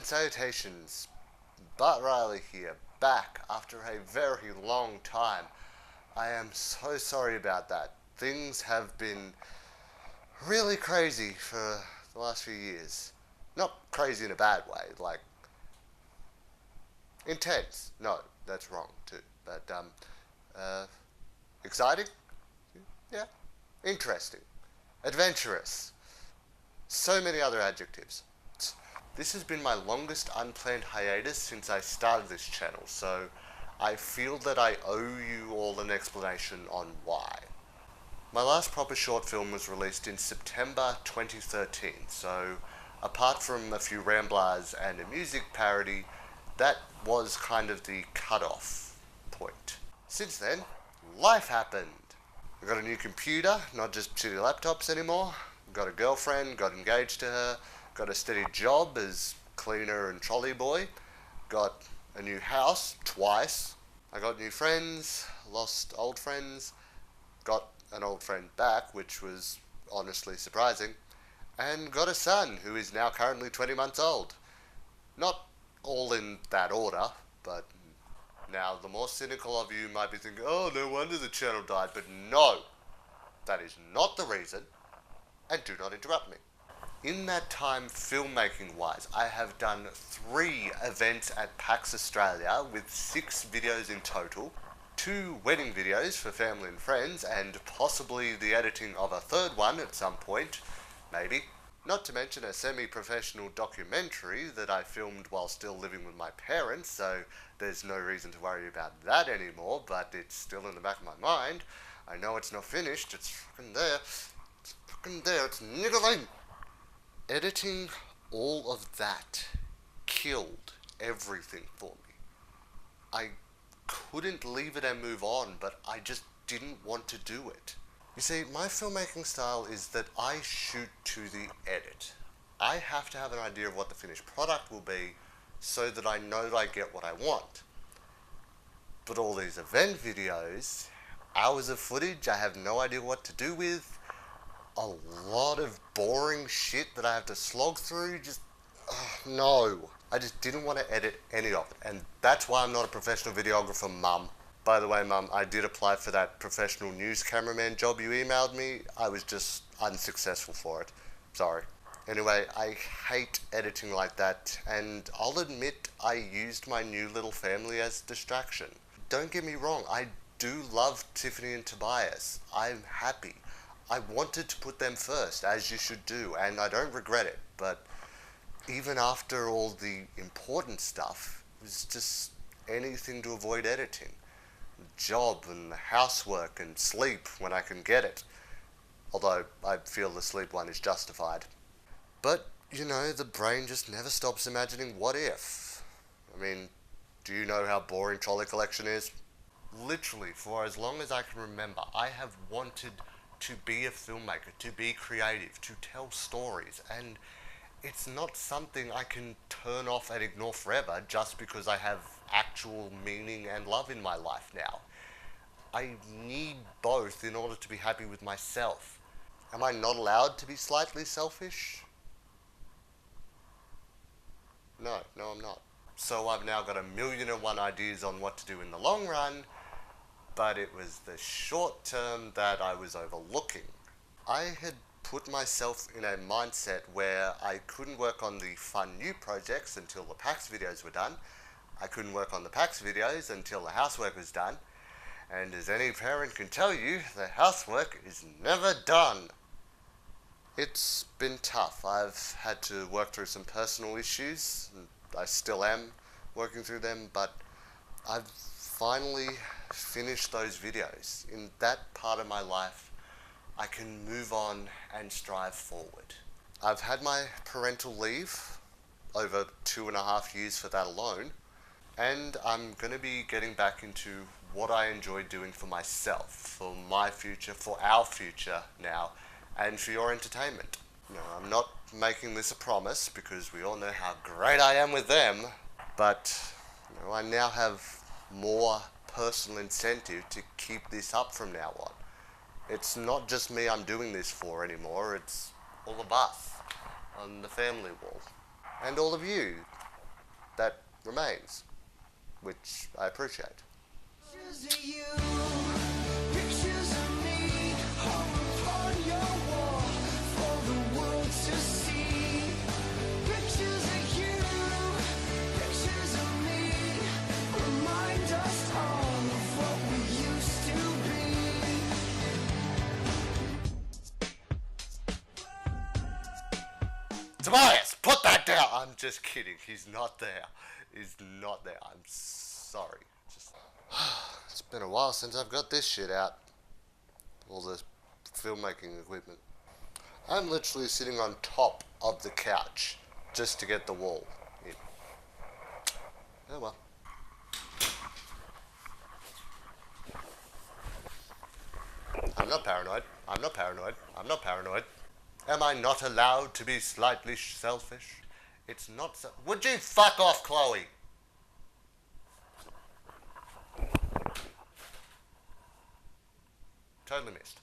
salutations, Bart Riley here, back after a very long time. I am so sorry about that. Things have been really crazy for the last few years. Not crazy in a bad way, like intense. No, that's wrong too. But exciting? Yeah. Interesting. Adventurous. So many other adjectives. This has been my longest unplanned hiatus since I started this channel, so I feel that I owe you all an explanation on why. My last proper short film was released in September 2013, so apart from a few ramblers and a music parody, that was kind of the cut-off point. Since then, life happened. I got a new computer, not just shitty laptops anymore. Got a girlfriend, got engaged to her, got a steady job as cleaner and trolley boy, got a new house twice. I got new friends, lost old friends, got an old friend back, which was honestly surprising, and got a son who is now currently 20 months old. Not all in that order, but now the more cynical of you might be thinking, oh, no wonder the channel died, but no, that is not the reason, and do not interrupt me. In that time, filmmaking wise, I have done 3 events at PAX Australia with 6 videos in total, 2 wedding videos for family and friends, and possibly the editing of a 3rd one at some point, maybe. Not to mention a semi-professional documentary that I filmed while still living with my parents, so there's no reason to worry about that anymore, but it's still in the back of my mind. I know it's not finished, it's fucking there. It's fucking there, it's niggling. Editing all of that killed everything for me. I couldn't leave it and move on, but I just didn't want to do it. You see, my filmmaking style is that I shoot to the edit. I have to have an idea of what the finished product will be so that I know that I get what I want. But all these event videos, hours of footage I have no idea what to do with, a lot of boring shit that I have to slog through, no. I just didn't want to edit any of it, and that's why I'm not a professional videographer, Mum. By the way, Mum, I did apply for that professional news cameraman job you emailed me. I was just unsuccessful for it. Sorry. Anyway, I hate editing like that, and I'll admit I used my new little family as distraction. Don't get me wrong, I do love Tiffany and Tobias. I'm happy. I wanted to put them first, as you should do, and I don't regret it, but even after all the important stuff, it was just anything to avoid editing. Job and housework and sleep when I can get it. Although I feel the sleep one is justified. But, you know, the brain just never stops imagining what if. I mean, do you know how boring Trolley Collection is? Literally, for as long as I can remember, I have wanted to be a filmmaker, to be creative, to tell stories, and it's not something I can turn off and ignore forever just because I have actual meaning and love in my life now. I need both in order to be happy with myself. Am I not allowed to be slightly selfish? No, I'm not. So I've now got 1,000,001 ideas on what to do in the long run, but it was the short term that I was overlooking. I had put myself in a mindset where I couldn't work on the fun new projects until the PAX videos were done. I couldn't work on the PAX videos until the housework was done. And as any parent can tell you, the housework is never done. It's been tough. I've had to work through some personal issues. And I still am working through them, but I've finally finished those videos. In that part of my life, I can move on and strive forward. I've had my parental leave, over 2.5 years for that alone, and I'm going to be getting back into what I enjoy doing for myself, for my future, for our future now, and for your entertainment. No, I'm not making this a promise because we all know how great I am with them, but I now have more personal incentive to keep this up from now on. It's not just me I'm doing this for anymore, it's all of us on the family wall. And all of you that remains, which I appreciate. Pictures of you, pictures of me, hung upon your wall for the world to see. Pictures of you, pictures of me, remind us all of what we used to be. Tobias, put that down! I'm just kidding. He's not there. He's not there. I'm sorry. It's been a while since I've got this shit out. All this filmmaking equipment. I'm literally sitting on top of the couch just to get the wall in. Oh well. I'm not paranoid. I'm not paranoid. I'm not paranoid. Am I not allowed to be slightly selfish? It's not so. Would you fuck off, Chloe? Totally missed.